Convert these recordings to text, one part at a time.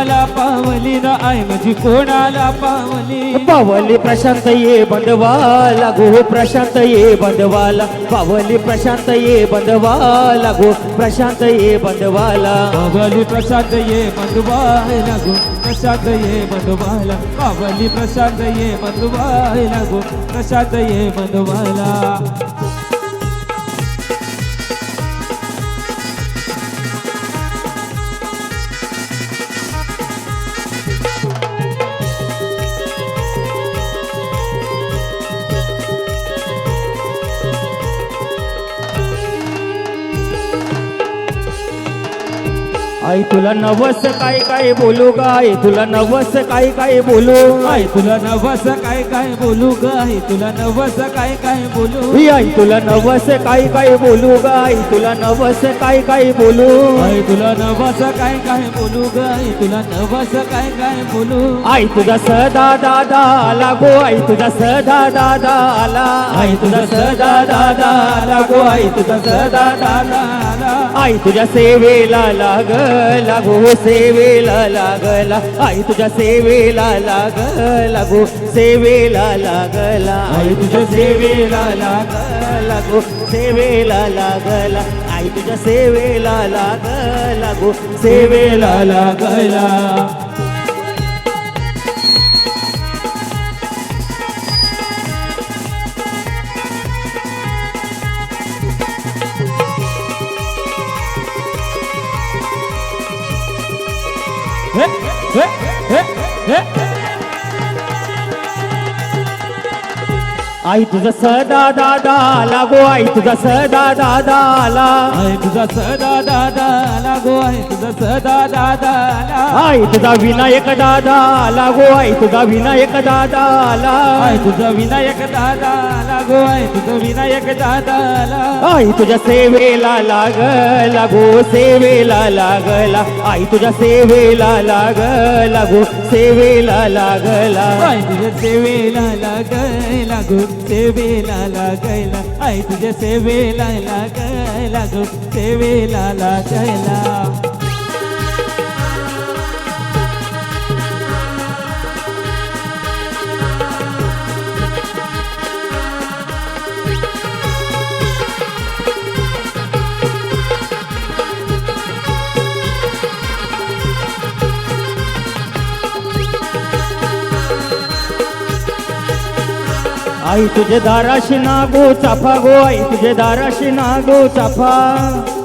कोणाला पावली न आई माझी कोणाला पावली. पावली प्रशांत ये बंधवाला गो प्रशांत ये बंधवाला पावली प्रशांत ये बंधवाला गो प्रशांत ये बंधवाला. पावली प्रशांत ये बंधुवाला गो प्रशांत ये बंधुवाला पावली प्रशांत ये बंधुवाला गो प्रशांत ये बंधुवाला. आई तुला नवस काय काय बोलू ग आई तुला नवस काय काय बोलू. आई तुला नवस काय काय बोलू ग आई तुला नवस काय काय बोलू. आई तुला नवस काय काय बोलू ग आई तुला नवस काय काय बोलू. आई तुला नवस काय काय बोलू ग आई तुला नवस काय काय बोलू. आई तुझा सदा दादा आला गो आई तुझा सदा दादा आला. आई तुझा सदा दादा आला गो आई तुझा सदा दादा आला. आई तुझ्या सेवेला लागला गो सेवेला लागला. आई तुझ्या सेवेला लागला गो सेवेला लागला. आई तुझ्या सेवेला लागला गो सेवेला लागला. आई तुझ्या सेवेला लागला गो सेवेला लागला. हे हे हे हे आई तुझा सदा दादा आला गो आई तुझा सदा दादा आला. आई तुझा सदा दादा आला गो आई तुझा सदा दादा आला. आई तुझा विनायक दादा आला गो आई तुझा विनायक दादा आला. आई तुझा विनायक दादा आला गो आई तुझा विनायक दादा आला. आई तुझ्या सेवेला लागला गो सेवेला लागला. आई तुझ्या सेवेला लागला गो सेवेला लागला. आई तुझ्या सेवेला लागला गो सेवेला लागला. आई तुझ्या सेवेला लागला गो सेवेला लागला. आई तुझे दाराशी नागो चाफा गो आई तुझे दाराशी नागो चाफा.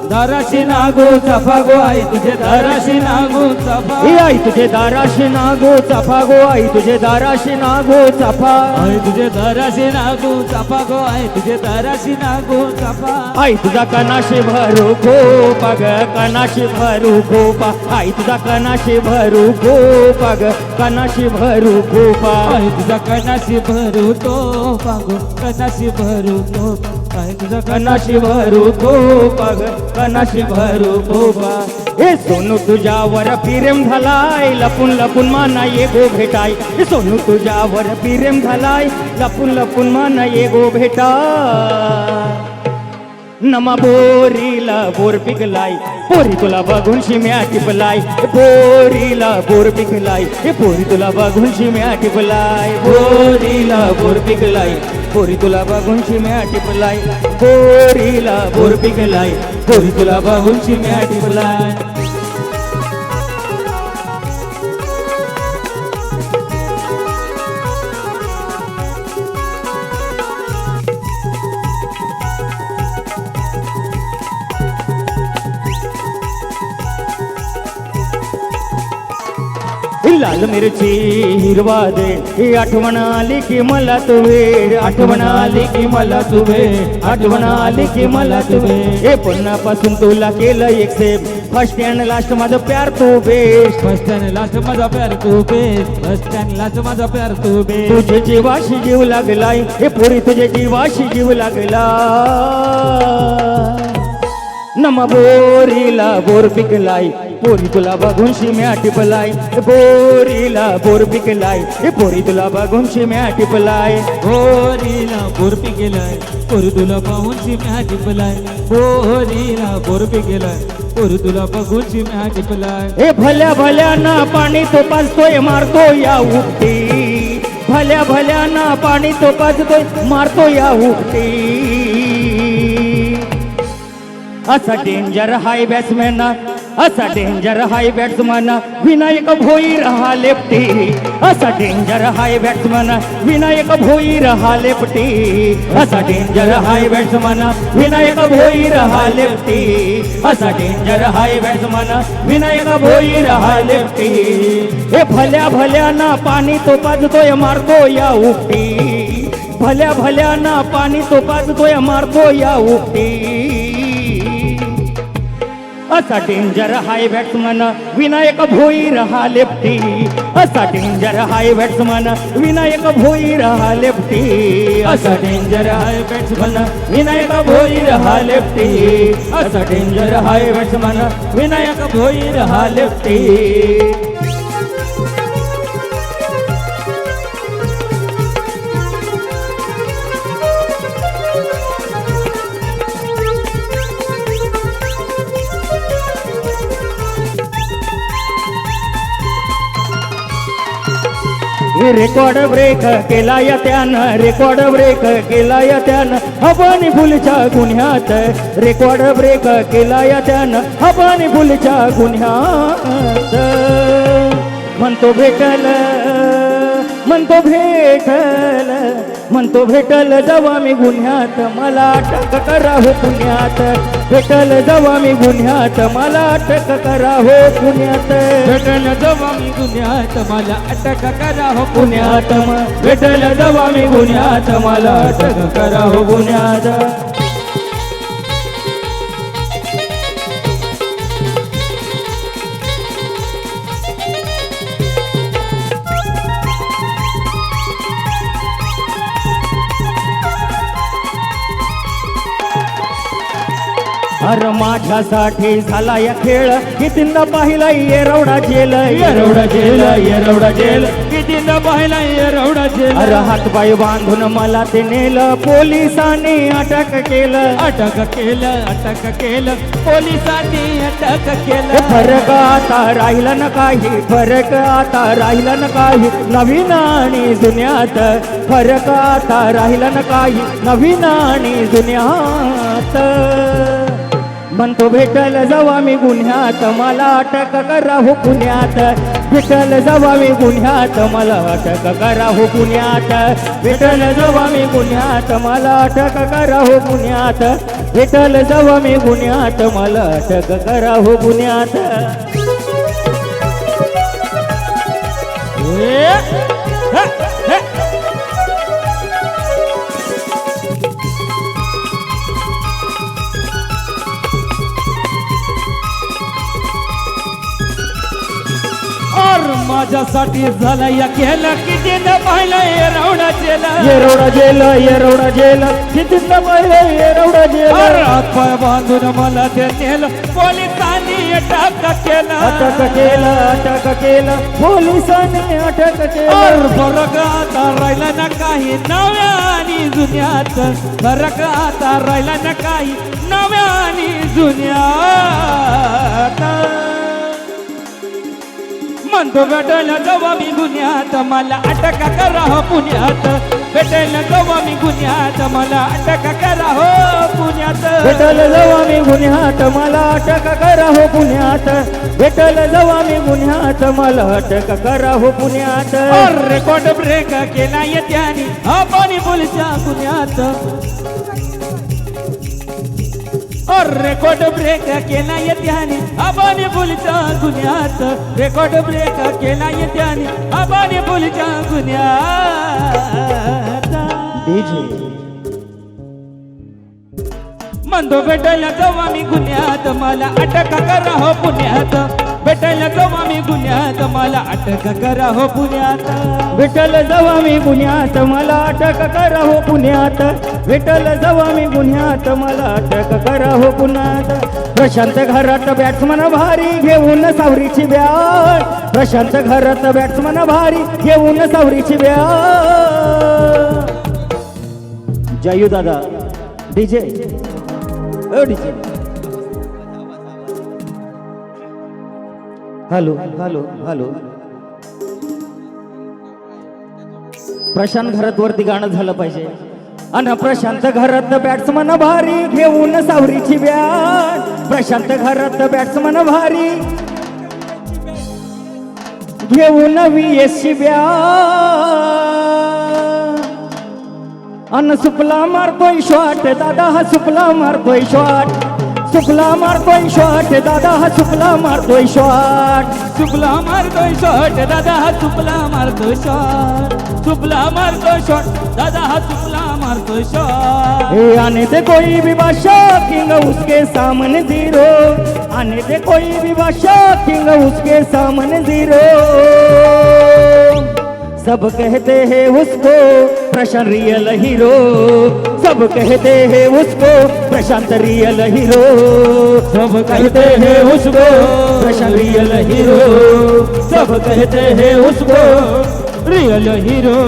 दाराशी नागो चाफा गो आई तुझे दाराशी नागो चाफा. आई तुझे दाराशी नागो चाफा गो आई तुझे दाराशी नागो चाफा. आई तुझे दाराशी नागो चाफा गो आई तुझे दाराशी नागो चाफा. आई तुझा कनाशी भरू गोपा ग कनाशी भरू गोपा. आई तुझा कनाशी भरू गोपा ग कनाशी भरू गोपा. आई तुझा कनाशी भरू तो पागो कनाशी भरू तो. आई तुझा कनाशी भरू गोपा ग कनाशी भरू गोपा. हे सोनू तुझ्यावर प्रेम झालाय लपून लपून माना ये गो भेटाय. हे सोनू तुझ्यावर प्रेम झालाय लपून लपून माना ये गो भेटा. नमा बोरीला बोर पिकलाय पोरी तुला बघून शिम्या टिपलाय. पोरीला बोर पिकलाय हे पोरी तुला बघून शिम्या टिपलाय. पोरीला बोर पिकलाय पोरी तुला बघून शिम्या टिपलाय. पोरीला बोर पिकलाय पोरी तुला बघून शिम्या टिपलाय. लाल मिरची हिरवा दे ही आठवण आली की मला तुवे. आठवण आली की मला तुवे आठवण आली की मला तुवे. हे पुन्हापासून तुला केलं एक सेप फर्स्ट अँड लास्ट माझं प्यार तू बेस्ट. फर्स्ट अँड लास्ट माझा प्यार तू बेस्ट. फर्स्ट अँड लास्ट माझा प्यार तू बेस्ट. तुझे जीवाशी जीव लागलाय हे पोरी तुझे जीवाशी जीव लागला. नम बोरीला बोर पिकलाय पोरी तुला बघून शिम्या टिपलाय बोरीला बोर पिकलाय पोरी तुला बघून शिम्या टिपलाय बोरीला बोरपी गेलाय पोरी तुला पाहून चिम्या टिपलाय बोरीला बोरपी गेलाय पोरी तुला बघून चिम्या टिपलाय ए भल्या भल्याना पाणी तो पाजतोय मारतो या उपटी भल्या भल्याना पाणी तो पाजतोय मारतो या उपटी असा डेंजर हाय बॅट्समॅन असा डेंजर हाय बॅट्समॅन विनायक भोईर हा लेफ्टी असा डेंजर हाय बॅट्समॅन विनायक भोईर हा लेफ्टी असा डेंजर हाय बॅट्समॅन विनायक भोईर हा लेफ्टी असा डेंजर हाय बॅट्समॅन विनायक भोईर हा लेफ्टी हे भल्या भल्याना पाणी तो पाजतोय मारतो या उपटी भल्या भल्याना पाणी तो पाजतोय मारतो या उपटी असा डेंजर हाय बॅट्समन विनायक भोईर हा लेफ्टी असा डेंजर हाय बॅट्समन विनायक भोईर हा लेफ्टी असा डेंजर हाय बॅट्समन विनायक भोईर हा लेफ्टी असा डेंजर हाय बॅट्समन विनायक भोईर हा लेफ्टी रेकॉर्ड ब्रेक केला या त्यानं रेकॉर्ड ब्रेक केला या त्यानं हवानी फुलच्या गुन्ह्यात रेकॉर्ड ब्रेक केला या त्यानं हवानी फुलच्या गुन्ह्यात म्हणतो भेटल म्हणतो भेटल म्हणतो भेटल जेव्हा मी गुन्ह्यात मला अटक करा हो पुण्यात भेटल जेव्हा मी गुन्ह्यात मला अटक करा हो पुण्यात भेटल जेव्हा मी गुन्ह्यात मला अटक करा हो पुण्यात भेटल जेव्हा मी गुन्ह्यात मला अटक करा हो पुण्यात अरे माझ्यासाठी झाला या खेळ कितींदा पाहिला Yerwada jail Yerwada jail Yerwada jail कितींदा पाहिला येरवडा जेल अरे हातपाय बांधून मला ते नेलं पोलिसांनी अटक केलं अटक केलं पोलिसांनी अटक केलं फरक आता राहिला न काही फरक आता राहिला न काही नवीन आणि जुन्यात फरक आता राहिला न काही नवीन आणि जुन्यात म्हणतो भेटल जेव्हा मी गुन्ह्यात मला अटक करा हो पुण्यात भेटल जेव्हा मी गुन्ह्यात मला अटक करा हो पुण्यात भेटल जेव्हा मी गुन्ह्यात मला अटक करा हो पुण्यात भेटल जेव्हा मी गुन्ह्यात मला अटक करा हो पुण्यात माझ्यासाठी झाला या केलं किती न पाहिलं Yerwada jail Yerwada jail Yerwada jail किती न पाहिलं येरवडा जेल हातपाय बांधून मला ते नेलं पोलिसांनी अटक केलं पोलिसांनी अटक केलं फरक आता राहिला ना काही नव्या आणि जुन्यात फरक आता राहिला ना काही नव्या आणि जुन्यात म्हणतो भेटल जेव्हा मी गुन्ह्यात मला अटक करा हो पुण्यात भेटल जेव्हा मी गुन्ह्यात मला अटक करा हो पुण्यात भेटल जेव्हा मी गुन्ह्यात मला अटक करा हो पुण्यात भेटल जेव्हा मी गुन्ह्यात मला अटक करा हो पुण्यात रेकॉर्ड ब्रेक केला येत्यानी आपण बोलच्या गुन्ह्यात रेकॉर्ड ब्रेक केला येत्यानी आपण बोलच्या गुन्ह्यात रेकॉर्ड ब्रेक केला येत्यानी आपण बोलच्या गुन्ह्यात म्हणतो भेटल जेव्हा मी गुन्ह्यात मला अटक करा हो पुण्यात भेटायला जाऊ आम्ही गुन्ह्यात मला अटक करा हो पुण्यात विठ्ठल जावा मी गुन्ह्यात मला अटक करा हो पुण्यात विठ्ठल जावा मी गुन्ह्यात मला अटक करा हो पुण्यात प्रशांत घरात बॅट्समन भारी घेऊन सावरीची बॅट प्रशांत घरात बॅट्समन भारी घेऊन सावरीची बॅट जयू दादा DJ DJ hello hello hello Prashant घरात वरती गाणं झालं पाहिजे आणि प्रशांत घरात बॅट्समन भारी घेऊन सावरीची बॅट प्रशांत घरात बॅट्समन भारी घेऊन VSची बॅट अन सुपला मारतोय शॉट दादा हा सुपला मारतोय शॉट सुपला मारतोय शॉट दादा हा सुपला मारतोय शॉट सुपला मारतोय शॉट दादा हा सुपला मारतोय शॉट सुपला मारतोय शॉट दादा हा सुपला मारतोय शॉट आने दे कोई भी बादशाह किंग उसके सामने जीरो आने दे कोई भी बादशाह किंग उसके सामने जीरो सब कहते हैं उसको प्रशांत रियल हीरो सब कहते हैं उसको प्रशांत रियल हीरो सब कहते हैं उसको प्रशांत रियल हीरो सब कहते हैं उसको रियल हीरो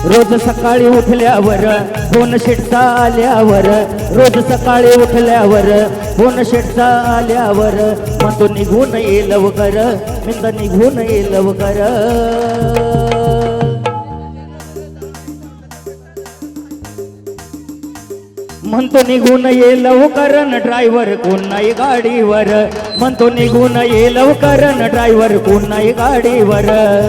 रोज सकाळी उठल्यावर फोन शेटचा आल्यावर रोज सकाळी उठल्यावर फोन शेटचा आल्यावर म्हणतो निघून ये लवकर मिंद निघून ये लवकर म्हणतो निघून ये लवकर न ड्रायव्हर कोण नाही गाडीवर म्हणतो निघून ये लवकर न ड्रायव्हर कोण नाही गाडीवर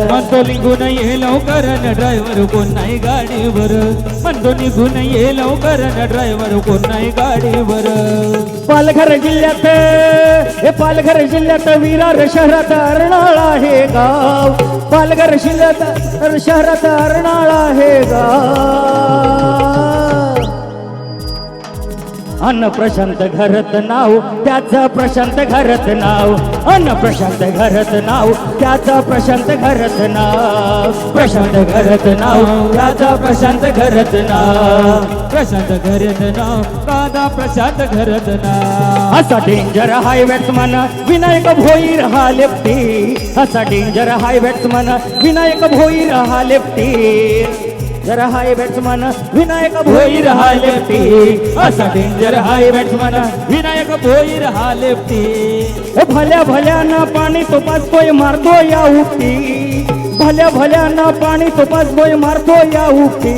म्हणतो निघून ये लवकर न ड्रायव्हर कोण नाही गाडीवर म्हणतो निघून ये लवकर न ड्रायव्हर कोण नाही गाडीवर पालघर जिल्ह्यात हे पालघर जिल्ह्यात विरार शहरात अर्नाळा हे गाव पालघर जिल्ह्यात शहरात अर्नाळा हे गाव अन्न प्रशांत घरत नाव त्याचं प्रशांत घरत नाव अन्न प्रशांत घरत नाव त्याचं प्रशांत घरत नाव प्रशांत घरत नाव त्याचं प्रशांत घरत नाव प्रशांत घरत नाव दादा प्रशांत घरत नाव असा डेंजर हाय बॅट्समन विनायक भोईर हा लेफ्टी असा डेंजर हाय बॅट्समन विनायक भोईर हा लेफ्टी जरा हाय बॅट्समन विनायक भोईर हा लेफ्टी असा डेंजर हाय बॅट्समन विनायक भोईर हा लेफ्टी भल्या भल्याना पाणी तो पाचतोय मारतो या उठी भल्या भल्याना पाणी तो पाचतोय मारतो या उठी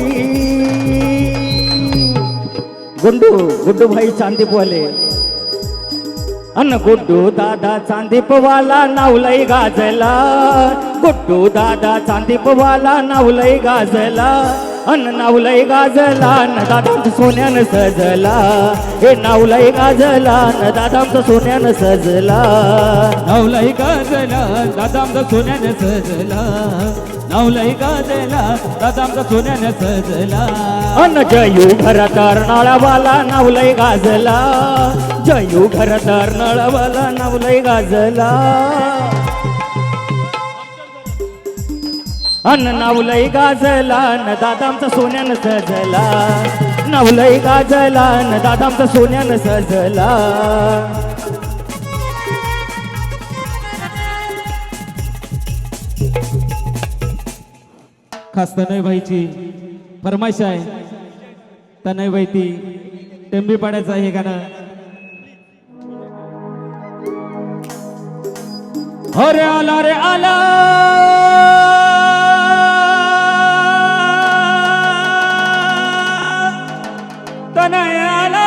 गुड्डू गुड्डू भाई चांदीपवाले अन्न गुड्डू दादा चांदीपवाला नावलय गाजला गुड्डू दादा चांदीपवाला नावलय गाजला अन्न नावलय गाजला न दादांचं सोन्यानं सजला हे नावलय गाजला न दादांचं सोन्यानं सजला नावलय गाजला दादामचा सोन्याने सजला नावलय गाजला दादामचा सोन्याने सजला अन्न जयू घरात अर्नाळावाला नावलय गाजला जयू घरात अर्नाळावाला नावलय गाजला अन्न नावलय गाजला न दादामचा सोन्यानं सजला नावलय गाजला न दादामचा सोन्यानं सजला खास तनय भाईची फरमाईश आहे तनय भाई ती टेंबी पाड्याचं आहे गाणं अरे आला रे आला तनय आला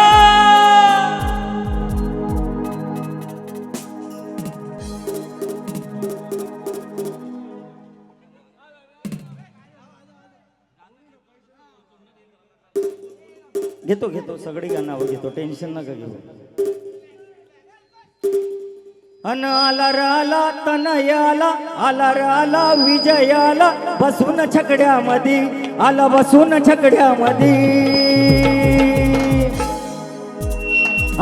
घेतो घेतो सगळी गाणं घेतो टेन्शन नका घेऊ अन आला र आला तनय आला आला र आला विजय आला बसून छकड्यामध्ये, आला बसून छकड्यामध्ये.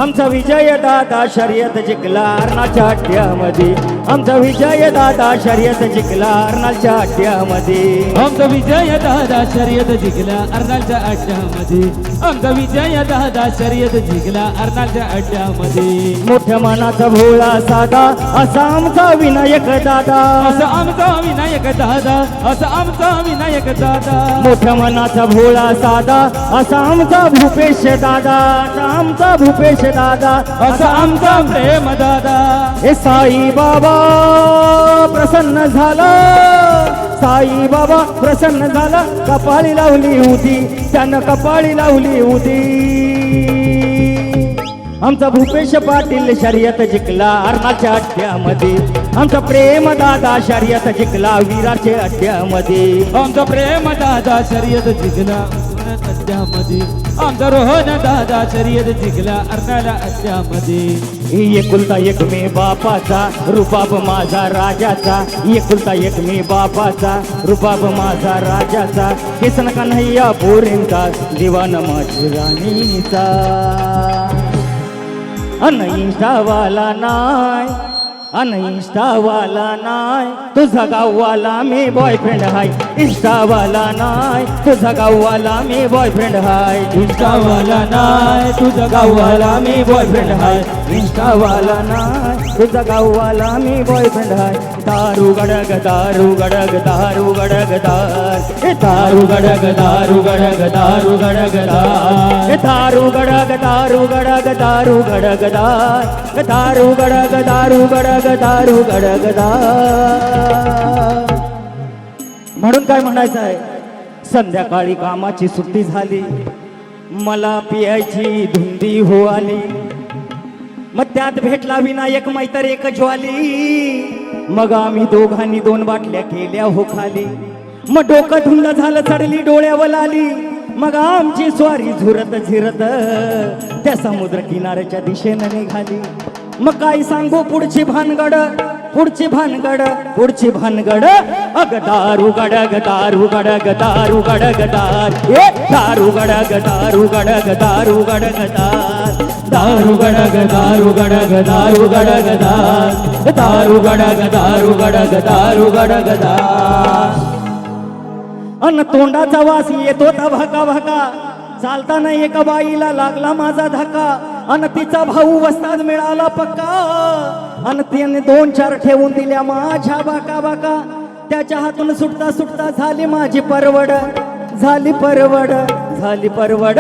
आमचा विजय दादा शर्यत जिंकला अर्णाच्या अड्ड्यामध्ये. आमचा विजय दादा शर्यत जिंकला अर्णाच्या अड्ड्यामध्ये. आमचा विजय दादा शर्यत जिंकला अर्नालच्या अड्ड्यामध्ये. आमचा विजय दादा शर्यत जिंकला अर्नालच्या अड्ड्यामध्ये. मोठ्या मनाचा भोळा साधा असा आमचा विनायक दादा. असा आमचा विनायक दादा, असा आमचा विनायक दादा. मोठ्या मनाचा भोळा साधा असा आमचा भूपेश दादा. असा आमचा भूपेश दादा. असा आमचा प्रेम दादा. हे साई बाबा प्रसन्न झाला. साई बाबा प्रसन्न झाला. कपाळी लावली होती त्यानं, कपाळी लावली होती. आमचा भूपेश पाटील शर्यत जिंकला अर्णाच्या अड्ड्यामध्ये. आमचा प्रेम दादा शर्यत जिंकला वीराच्या अड्ड्यामध्ये. आमचा प्रेम दादा शर्यत जिंकला अड्ड्यामध्ये. आमचा रोहन दादा शर्यत जिंकला अर्नाला अड्ड्यामध्ये. एकुलता एक मी बापाचा रुबाब माझा राजाचा. एकुलता एक मी बापाचा रुबाब माझा राजाचा. किसन कन्हैया पोरींचा दिवान माझी राणीचा. अन इंस्टावाला नाय, अन इंस्टावाला नाय, तुझा गाववाला मी बॉयफ्रेंड हाय. इंस्टावाला नाय, तुझा गाववाला मी बॉयफ्रेंड हाय. इंस्टावाला नाय, तुझा गाववाला मी बॉयफ्रेंड हाय. इंस्टावाला नाय, तुझा गाववाला मी बॉयफ्रेंड हाय. दारू गडग दारू गडग दारू गडग दार. हे दारू गडग दारू गडग दारू गडग दार. हे दारू गडग दारू गडग दारू गडग दार. हे दारू गडग दारू गडग दारू गडग दार. म्हणून काय म्हणायचं आहे, संध्याकाळी कामाची सुट्टी झाली, मला पियायची धुंदी हो आली. मग त्यात भेटला विनायक मैतर एक ज्वाली. मग आम्ही दोघांनी 2 बाटल्या केल्या हो खाली. मग डोकं धुंद झालं, चढली डोळ्यावर आली. मग आमची स्वारी झुरत झिरत त्या समुद्र किनाऱ्याच्या दिशेनं निघाली. मग काय सांगू पुढची भानगड, पुढची भानगड, पुढची भानगड. अग दारू गडग दारू गडग दारू गडग दार. ए दारू गडग दारू गडग दारू गडग दार. दारू गडग दारू गडग दारू गडग दार. दारू गडग दारू गडग दारू गडग दार. अन तोंडाचा वास येतो ता भका भका. चालताना एका बाईला लागला माझा धक्का. अन तिचा भाऊ वस्ताद मिळाला पक्का. अन त्याने 2-4 ठेवून दिल्या माझ्या बाका बाका. त्याच्या हातून सुटता सुटता झाली माझी परवड, झाली परवड, झाली परवड.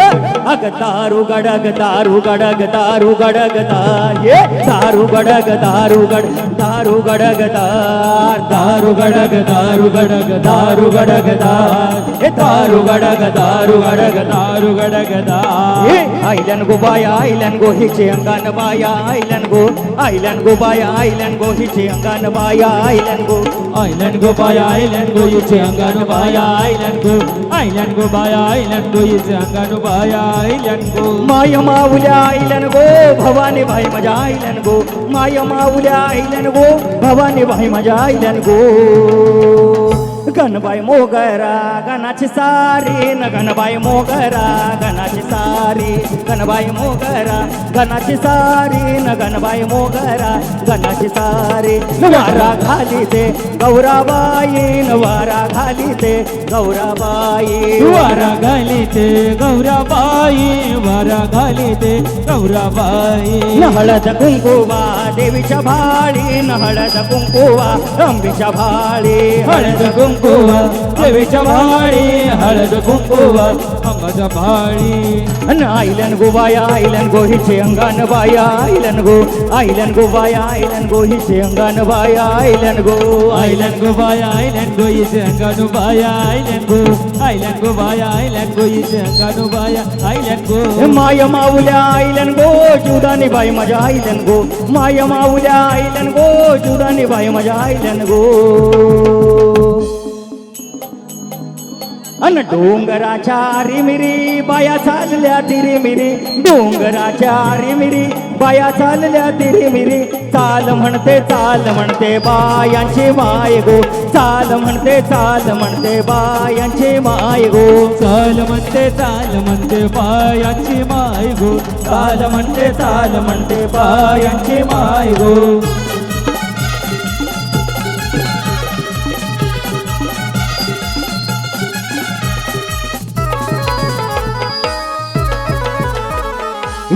अग दारू गडग दारू गडग दारू गडग दार. ये दारू गडग दारू गड दारू गडग दार. दारू गडग दारू गडग दारू गडग दार. हे दारू गडग दारू गडग दारू गडग दार. आयलन गो बाया आयलन गो हिचे अंगान बाया आयलन गो. आयलन गो बाया आयलन गो हिचे अंगान बाया आयलन गो. आयलन गो बाया आयलन गो इचे अंगानु बाया आयलन गो. आयलन गो बाया आयलन गो इचे अंगानु बाया आयलन गो. माय माऊल्या आयलन गो भवानी भाई मजा आयलन गो. माय माऊल्या आयलन गो भवानी भाई मजा आयलन गो. गणबाई मोगरा गणाची सारी न गणबाई मोगरा गणाची सारी. गणबाई मोगरा गणाची सारी न गणबाई मोगरा गणाची सारी. वारा घाली ते गौराबाई न वारा घाली ते गौराबाई. वारा घाली ते गौराबाई. वारा घाली ते गौराबाई. न हळद कुंकुवा देवीच्या भाळी. न हळद कुंकुवा अंबीच्या भाळी. हळद कुंकुवा देवीच्या भाळी. हळद कुंकुवा अंबाच्या भाळी. अन आयलन गो बाया आयलन गो हिचे अंगान बाया आयलन गो. आयलन गो बाया आयलन गो हिचे अंगान बाया आयलन गो. आयलन गो बाया आयलन गो इचे अंगानु बाया आयलन गो. आयलन गो बाया आयलन गो इचे अंगानु बाया आयलन गो. माय माऊल्या आयलन गो जुदानी बाई माझ्या आयलन गो. माय माऊल्या आयलन गो जुदानी बाई माझ्या आयलन गो. अन डोंगराच्या रिमिरी बाया चालल्या तिरिमिरी डोंगराच्या रिमिरी बाया चालल्या तिरिमिरी चाल म्हणते बायांची माय गो चाल म्हणते बायांची माय गो चाल म्हणते बायांची माय गो चाल म्हणते बायांची माय गो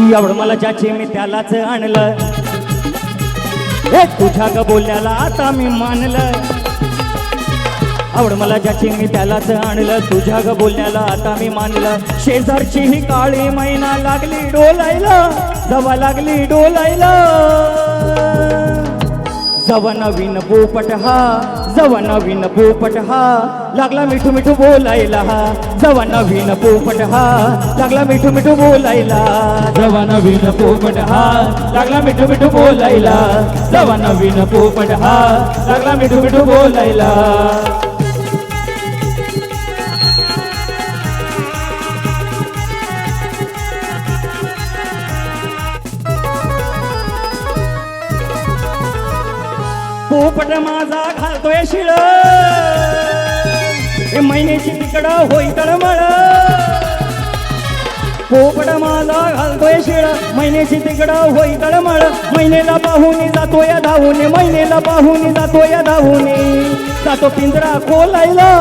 एवढं मला ज्याचे मी त्यालाच आणलं हे तुझ्या ग बोलल्याला आता मी मानलं आवड मला ज्याची मी त्यालाच आणलं तुझ्या ग बोलण्याला आता मी मानलं शेजारची ही काळी मैना लागली डोलायला जवा लागली डोलायला जवा नवीन पोपट हा लागला मिठू मिठू बोलायला जवा नवीन पोपट हा लागला मिठू मिठू बोलायला जवा नवीन पोपट हा लागला मिठू मिठू बोलायला जवा नवीन पोपट हा लागला मिठू मिठू बोलायला पोपट माझा घालतोय शिळ महिन्याची तिकडं होई तळमळ पोपट माझा घालतोय शिळ महिन्याची तिकडं होई तळमळ महिनेला पाहून जातोय धावून महिनेला पाहून जातोय धावून जातो पिंजरा खोलायला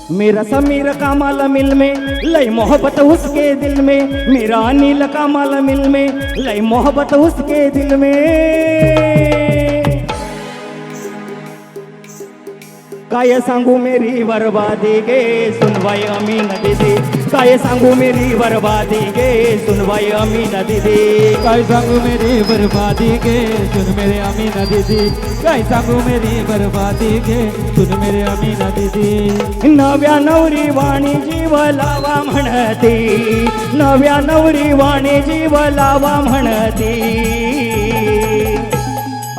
मेरा समीर कामाला मिल में लई मोहब्बत उसके दिल में मेरा अनिल कामाला मिल में लई मोहब्बत उसके दिल में काय सांगू मेरी बर्बादी गे सुनवाई अमीन दीदी काय सांगू मेरी बर्बादी गे सुनवाई अमीन दीदी काय सांगू मेरी बर्बादी गे सुन मेरे अमीना दीदी काय सांगू मेरी बर्बादी गे सुन मेरे अमीना दीदी नव्या नवरी वाणी जीव लावा म्हणती नव्या नवरी वाणी जीव लावा म्हणती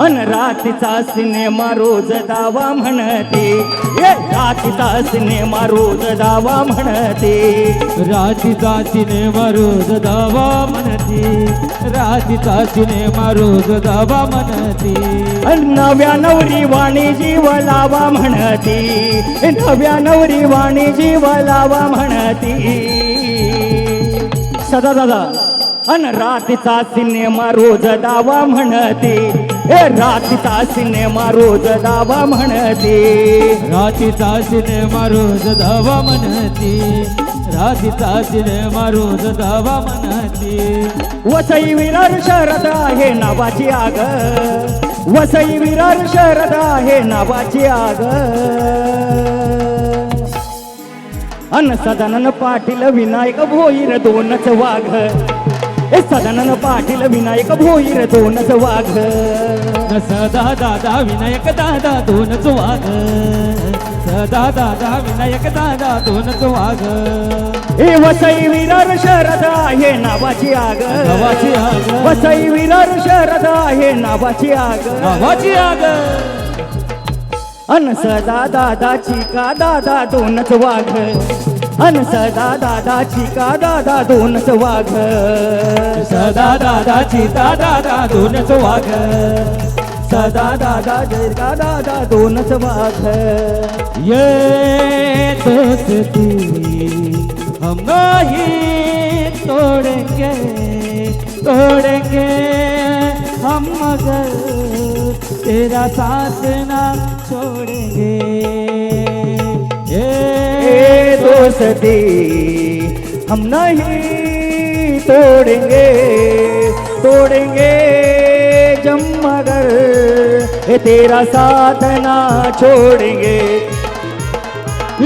अन रातीचा सिनेमा रोज दावा म्हणते रातीचा सिनेमा रोज दावा म्हणते रातीचा सिनेमा रोज दावा म्हणते रातीचा सिनेमा रोज दावा म्हणते नव्या नवरी वाणी जीव लावा म्हणती नव्या नवरी वाणी जीव लावा म्हणती सदा दादा अन रातीचा सिनेमा रोज दावा म्हणते रातीचा सिनेमा रोज दावा म्हणते रातीचा सिनेमा रोज दावा म्हणते रातीचा सिनेमा रोज दावा म्हणते वसई विरार शरद आहे नावाची आग वसई विरार शरद आहे नावाची आग अन सदानंद पाटील विनायक भोईर दोनच वाघ सदानंद पाटील विनायक भोईर दोनच वाघ सदा दादा विनायक दादा दोनच वाघ सदा दादा विनायक दादा दोनच वाघ वसई विरार शरद आहे नावाची आग नावाची आग वसई विरार शरद आहे नावाची आग नावाची आग अन सदा दादाची का दादा दोनच वाघ अन सदा दादाची का दादा दोनच वाघ सदा दादाची दादा दोनच वाघ सदा दादा जय का दादा दोनच वाघ ये दोस्ती हम नहीं तोड़ेंगे हम मगर तेरा साथ ना छोड़ेंगे ये दोस्ती हम नहीं तोड़ेंगे जम मगर तेरा साथ ना छोड़ेंगे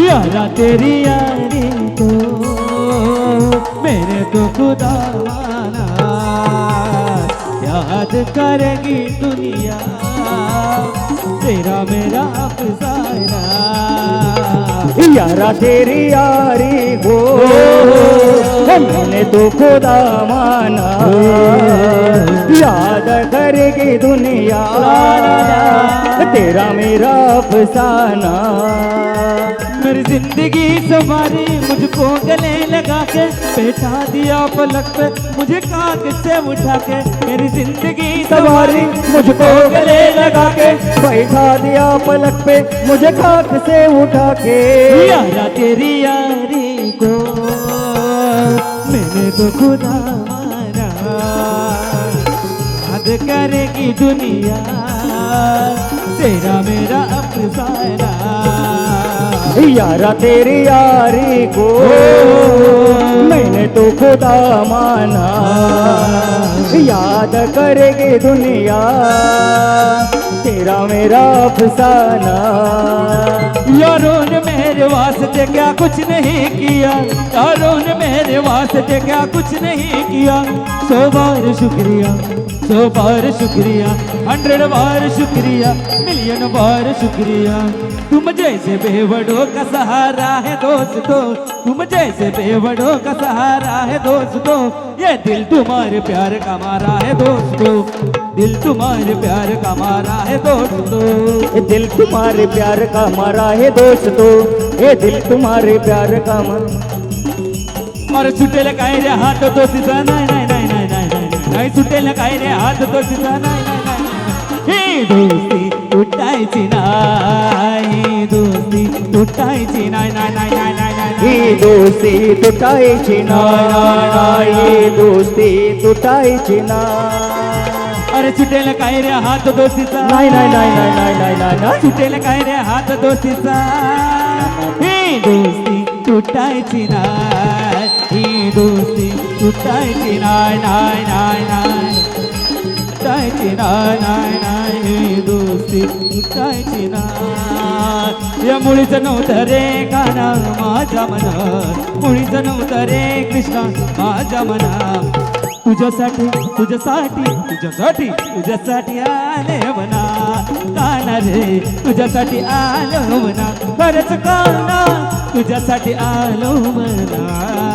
यारा तेरी यारी तो मेरे तो खुदा माना याद करेगी दुनिया तेरा मेरा अफसाना यारा तेरी यारी हो मैंने तो खुदा माना याद करेगी दुनिया तेरा मेरा अफसाना मेरी जिंदगी संवारी मुझको गले लगा के बैठा दिया पलक पे मुझे कांख से उठा के मेरी जिंदगी सवारी मुझको गले लगा के बैठा दिया पलक पे मुझे खाक से उठा के यारा तेरी यारी को मैंने तो खुदा माना याद करेगी दुनिया तेरा मेरा अफसाना यारा तेरी यारी को मैंने तो खुदा माना याद करेगी दुनिया तेरा मेरा अफसाना यारों ने मेरे वास्ते क्या कुछ नहीं किया यारों ने मेरे वास्ते क्या कुछ नहीं किया 100 बार शुक्रिया 100 बार शुक्रिया 100 बार शुक्रिया मिलियन बार शुक्रिया तुम जैसे बेवड़ों का सहारा है दोस्तों तुम जैसे बेवड़ों का सहारा है दोस्तों ये दिल तुम्हारे प्यार का मारा है दोस्तों दिल तुम्हारे प्यार का मारा है दोस्तों ये दिल तुम्हारे प्यार का मारा है दोस्तों ये दिल तुम्हारे प्यार का और छुटे लगाए रे हाथ तो सीधा नहीं नहीं नहीं नहीं नहीं नहीं नहीं छुटे लगाए रे हाथ तो सीधा नहीं नहीं नहीं हे दोस्ती तुटायची नाही दोस्ती तुटायची नाही नाही नाही नाही नाही ही दोस्ती तुटायची नाही दोस्ती तुटायची नाही अरे छुटेल काय रे हात दोस्तीचा नाही नाही नाही नाही नाही नाही नाही नाही छुटेल काय रे हात दोस्तीचा ही दोस्ती तुटायची नाही ही दोस्ती तुटायची नाही नाही नाही नाही तुटायची नाही नाही नाही ही दोस्ती तुटायची नाही या मुळीचं नव्हतं रे काना माझ्या मनात मुळीचं नव्हतं रे कृष्णा माझ्या मनात तुझ्यासाठी तुझ्यासाठी तुझ्यासाठी तुझ्यासाठी आले म्हणा काना रे तुझ्यासाठी आलो म्हणा खरंच काना तुझ्यासाठी आलो म्हणा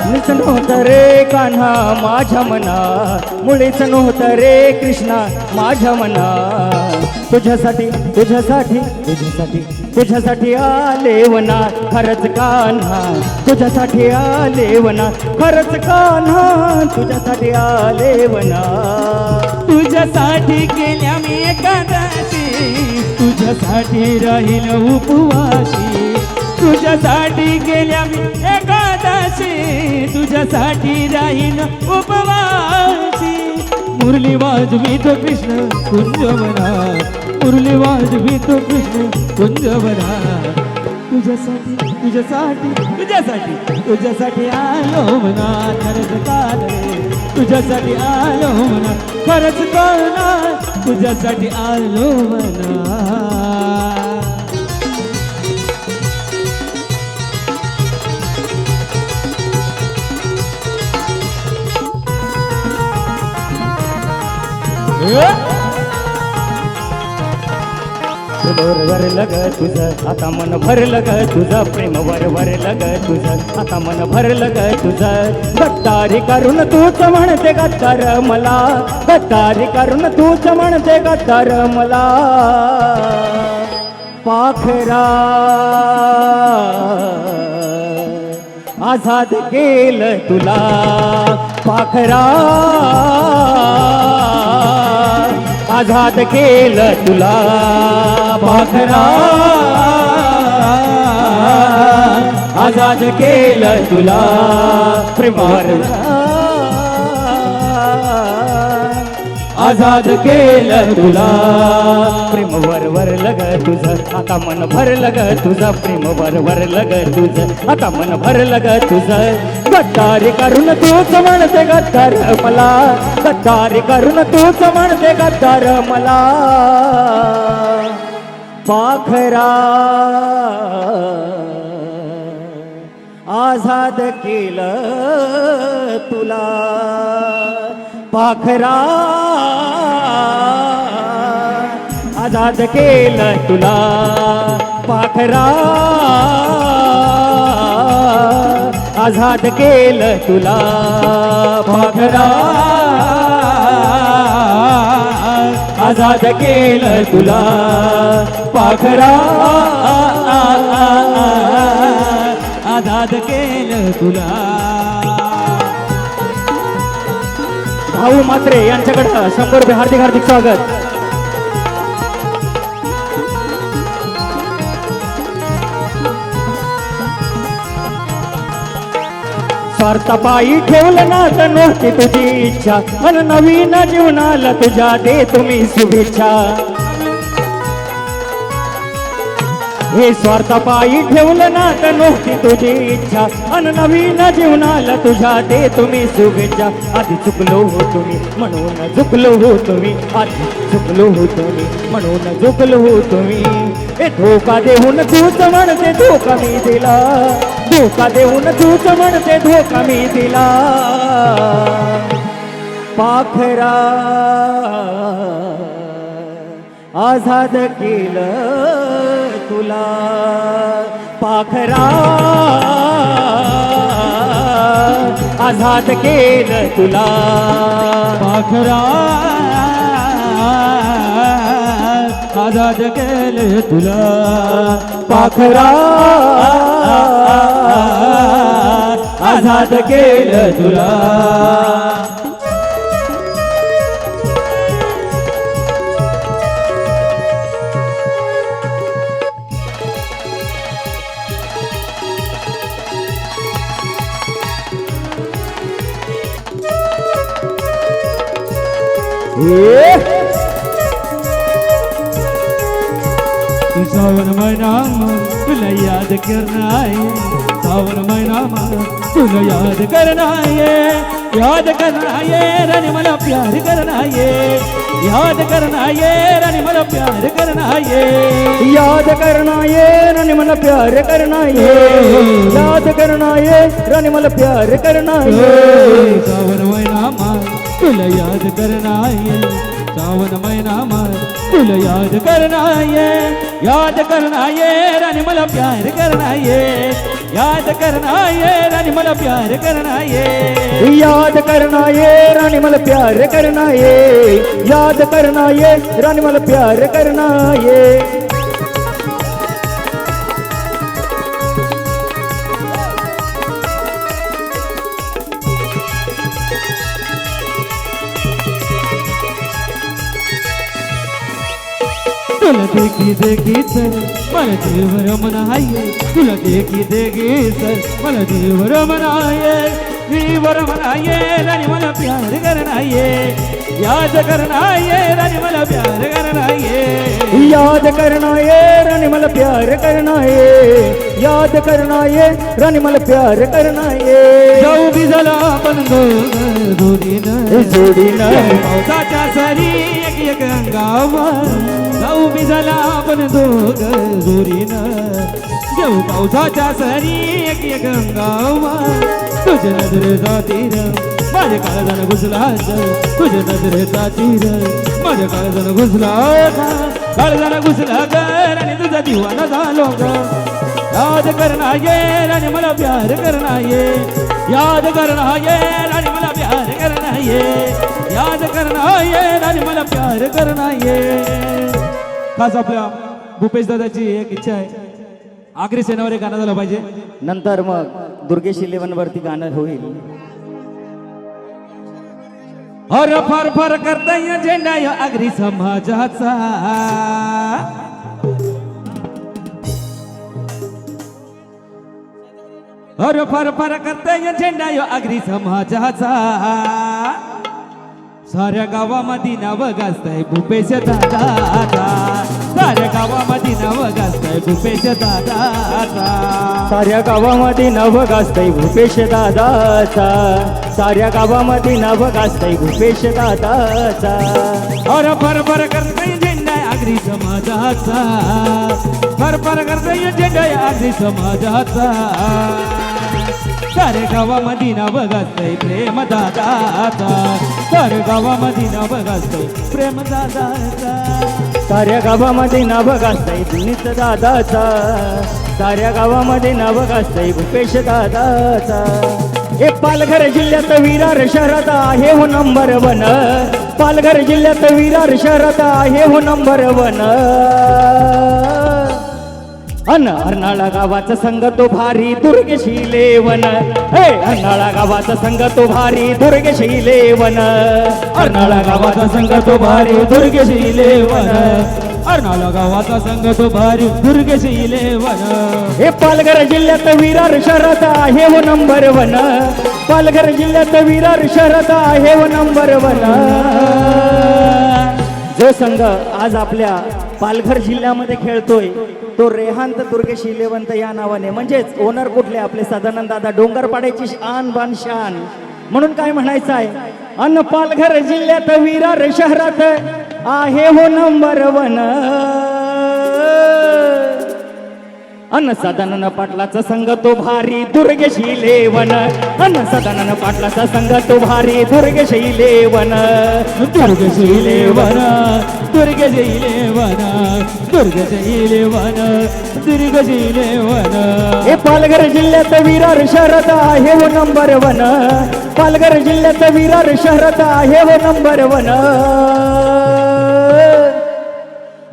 मुळीच नव्हतं रे कान्हा माझ्या मना मुळीच नव्हतं रे कृष्णा माझ्या मना तुझ्यासाठी तुझ्यासाठी तुझ्यासाठी तुझ्यासाठी आले वना खरंच कान्हा तुझ्यासाठी आले वना खरंच कान्हा तुझ्यासाठी आले वना तुझ्यासाठी केल्या मी एकादशी तुझ्यासाठी राहील उपवासी तुझ्यासाठी केल्या मी एकादशी तुझ्यासाठी राहील उपवासी मुरली वाजवी तो कृष्ण कुंजवना मुरली वाजवी तो कृष्ण कुंजवना तुझ्यासाठी तुझ्यासाठी तुझ्यासाठी तुझ्यासाठी आलो म्हणा खरंच काल तुझ्यासाठी आलो म्हणा खरंच काल तुझ्यासाठी आलो म्हणा वर लग तुझं आता मन भरलं ग तुझं प्रेम वर लग तुझं आता मन भरलं ग तुझं गद्दारी करून तूच म्हणते गद्दार मला गद्दारी करून तूच म्हणते गद्दार मला पाखरा आझाद केलं तुला पाखरा आझाद केलं तुला पाखरा आझाद केलं तुला प्रेमावर आझाद केलं तुला प्रेम वर लग तुझं आता मन भरलं ग तुझं प्रेम वर लग तुझं आता मन भरलं ग तुझं गद्दारी करून तूच म्हणते गद्दार मला गद्दारी करून तूच म्हणते गद्दार मला पाखरा आझाद केलं तुला पाखरा आझाद केलं तुला पाखरा आझाद केलं तुला पाखरा आझाद केलं तुला पाखरा आझाद केलं तुला. भाऊ म्हात्रे यांच्याकडं 100 रुपये हार्दिक हार्दिक स्वागत. स्वार्थापायी ठेवलं ना तर नव्हती तुझी इच्छा अन नवीन जीवनाला तुझ्या दे तुम्ही शुभेच्छा. हे स्वार्थापायी ठेवलं ना तर नव्हती तुझी इच्छा अन नवीन जीवनाला तुझ्या दे तुम्ही शुभेच्छा. आधी चुकलो हो तुम्ही म्हणून झुकलो हो तुम्ही आधी चुकलो हो तुम्ही म्हणून झुकलो हो तुम्ही. हे धोका देऊन तूच म्हणते धोका मी दिला धोका देऊन तूच म्हणते धोका मी दिला. पाखरा आझाद केलं तुला पाखरा आझाद केलं तुला पाखरा आझाद केलं तुला पाखरा आझाद केलं तुला. सावन महिना तुला याद करना है सावन महिना तुला याद करना है रानी मला प्यार करना है याद करना है रानी मला प्यार करना है याद करना ये रानी मला प्यार करना ये याद करना ये रानी मला प्यार करना ये. सावन महिना तुला याद करना है सावन महिना तुला याद करना है याद करना है रानी मला प्यार करना है याद करना है रानी मला प्यार करना है याद करना ये रानी मला प्यार करना ये याद करना ये रानी मला प्यार करना ये. तुला देखी देखी सर मला देवर म्हणाये तुला देखी देखी सर मला देवर म्हणाये देवर म्हणाये रानी मला प्यार करना है याद करना है रानी मला प्यार करना है याद करना ये रानी मला प्यार करना ये याद करना ये रानी मला प्यार करना ये. जाऊ बी झाला आपण जोडीनं पावसाच्या सरी एक एक अंगावर जाऊ बी झाला आपण दोघं जोडीनं जाऊ पावसाच्या सरी एक एक अंगावर तुझ्या नजरेचा तीर माझ्या काळजानं घुसला तुझ्या नजरेचा तीर माझ्या काळजानं घुसला काळजानं घुसला गर आणि तुझा दिवाना झालो ग. याद करना ये रानी मला प्यार करना ये याद करना ये रानी मला प्यार करना ये याद करना ये रानी मला प्यार करना ये. खास आपल्या भूपेश दादाची एक इच्छा आहे आखरी सेनावर एक गाणं झालं पाहिजे नंतर मग दुर्गेश 11 वरती गाणं होईल. और फार फार करता झेंडा या आगरी समाजाचा और फार फार करता झेंडा या आगरी समाजाचा साऱ्या गावामध्ये नाव गाजताय भूपेश दादाचा साऱ्या गावामध्ये नाव गाजताय भूपेश दादाचा साऱ्या गावामध्ये नाव गाजतंय भूपेश दादाचा साऱ्या गावामध्ये नाव गाजतंय भूपेश दादाचा. और फर करताय झेंडा आगरी समाजाचा फर करताय झेंडा आगरी समाजाचा सारे गावामध्ये नाव गाजतंय प्रेम दादाचा सारे गावामध्ये नाव गाजतंय प्रेम दादाचा साऱ्या गावामध्ये नाव गाजतंय धुनीत दादाचा, साऱ्या गावामध्ये नाव गाजतंय भूपेश दादाचा. हे पालघर जिल्ह्यात विरार शहरात आहे हो नंबर वन, पालघर जिल्ह्यात विरार शहरात आहे हो नंबर वन. अन अर्नाळा गावाचा संघ तो भारी दुर्गेशी लेवन, हे अर्नाळा गावाचा संघ तो भारी दुर्गेशी लेवन. अर्नाळा गावाचा संघ तो भारी दुर्गेशी लेवन, अर्नाळा गावाचा संघ तो भारी दुर्गेशी लेवन. हे पालघर जिल्ह्यात विरार शहरात आहे हो नंबर वन, पालघर जिल्ह्यात विरार शहरात आहे हो नंबर वन. जो संघ आज आपल्या पालघर जिल्ह्यामध्ये खेळतोय तो रेहांत दुर्गेश इलेवंत या नावाने, म्हणजेच ओनर कुठले आपले सदानंद दादा डोंगरपाड्याची शान बान शान. म्हणून काय म्हणायचं आहे, अन पालघर जिल्ह्यात विरार शहरात आहे हो नंबर वन. अन सदानंद पाटलाचा संघ तो भारी दुर्गेशी लेवन, अन सदानंद पाटलाचा संघ तो भारी Durgeshi eleven. Durgeshi eleven, Durgeshi eleven, Durgeshi eleven, Durgeshi eleven. हे पालघर जिल्ह्यात विरार शहरात आहे हो नंबर वन, पालघर जिल्ह्यात विरार शहरात आहे हो नंबर वन.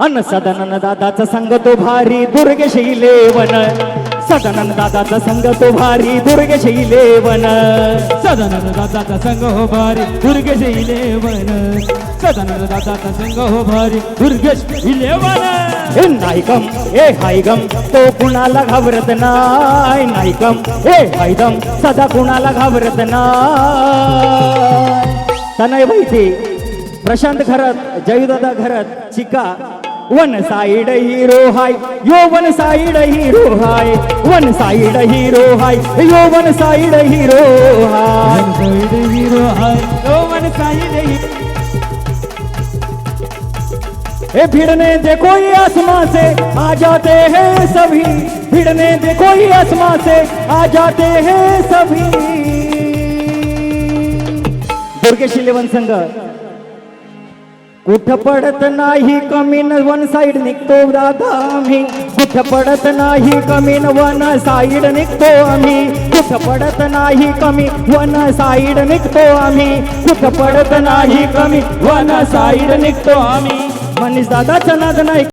अन सदानंद दादाचा संघ तो भारी दुर्गेशी लेवन, सदानंद दादाचा संघ तो भारी दुर्गेशी लेवन. सदानंद दादाचा संघ हो भारी दुर्गेशी लेवन, सदानंद दादाचा संघ हो भारी दुर्गेशी लेवन. हे नायकम हे हायगम तो कुणाला घाबरत नाय, नायकम हे हायदम सदा कुणाला घाबरत नाय. तनय माहिती प्रशांत घरात जयदादा घरात चिका वन साइड हिरो हाय यो, वन साइड हिरो हाय, वन साइड हिरो हाय यो, वन साइड हिरो हाय. वन साइड हीरो हाय तो वन साइड हीरो. ए भिड़ने देखो ये आसमां से आ जाते हैं सभी, भिड़ने देखो ये आसमां से आ जाते हैं सभी. दुर्गेश इलेवन संघ कुठं पडत नाही कमी न वन साइड निघतो दादा आम्ही, कुठं पडत नाही कमी न वन साइड निघतो आम्ही, कुठं पडत नाही कमी वन साइड निघतो आम्ही, कुठं पडत नाही कमी वन साइड निघतो आम्ही. मनीष दादाचा नाद नाही.